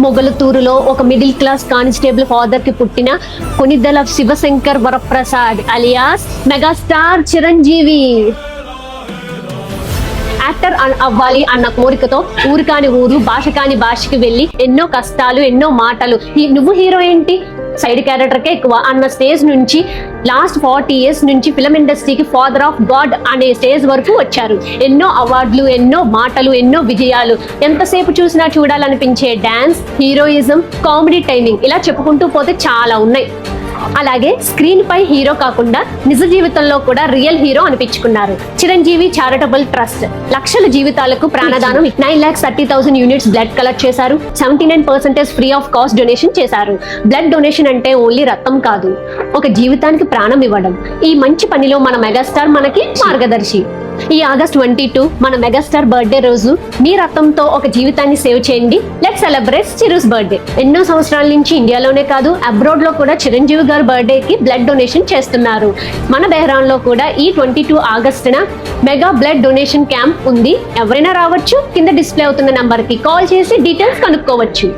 మొగలుతూరులో ఒక middle class constable father కి పుట్టిన Konidela Shivashankar Varaprasad alias megastar Chiranjeevi. Actor అవ్వాలి అన్న కోరికతో ఊరు కాని ఊరు, భాష కాని భాషకి వెళ్ళి ఎన్నో కష్టాలు, ఎన్నో మాటలు, నువ్వు హీరో ఏంటి, సైడ్ క్యారెక్టర్కే ఎక్కువ అన్న స్టేజ్ నుంచి లాస్ట్ 40 years నుంచి ఫిల్మ్ ఇండస్ట్రీకి ఫాదర్ ఆఫ్ గాడ్ అనే స్టేజ్ వరకు వచ్చారు. ఎన్నో అవార్డులు, ఎన్నో మాటలు, ఎన్నో విజయాలు, ఎంతసేపు చూసినా చూడాలనిపించే డాన్స్, హీరోయిజం, కామెడీ టైమింగ్, ఇలా చెప్పుకుంటూ పోతే చాలా ఉన్నాయి. అలాగే స్క్రీన్ పై హీరో కాకుండా నిజ జీవితంలో కూడా రియల్ హీరో అనిపించుకున్నారు. చిరంజీవి చారిటబుల్ ట్రస్ట్ లక్షల జీవితాలకు ప్రాణదానం 9,30,000 యూనిట్స్ బ్లడ్ కలెక్ట్ చేశారు. 79% ఫ్రీ ఆఫ్ కాస్ట్ డొనేషన్ చేశారు. బ్లడ్ డొనేషన్ అంటే ఓన్లీ రక్తం కాదు, ఒక జీవితానికి ప్రాణం ఇవ్వడం. ఈ మంచి పనిలో మన మెగాస్టార్ మనకి మార్గదర్శి. ఈ August 22 మన మెగాస్టార్ బర్త్డే రోజు మీ రక్తంతో ఒక జీవితాన్ని సేవ్ చేయండి. Let's celebrate Chiru's birthday. ఎన్నో సంవత్సరాల నుంచి ఇండియాలోనే కాదు అబ్రాడ్ లో కూడా చిరంజీవి గారు బర్త్డే కి బ్లడ్ డొనేషన్ చేస్తున్నారు. మన బెహ్రాన్ లో కూడా ఈ 22 ఆగస్టున మెగా బ్లడ్ డొనేషన్ క్యాంప్ ఉంది. ఎవరైనా రావచ్చు. కింద డిస్ప్లే అవుతున్న నంబర్ కి కాల్ చేసి డీటెయిల్స్ కనుక్కోవచ్చు.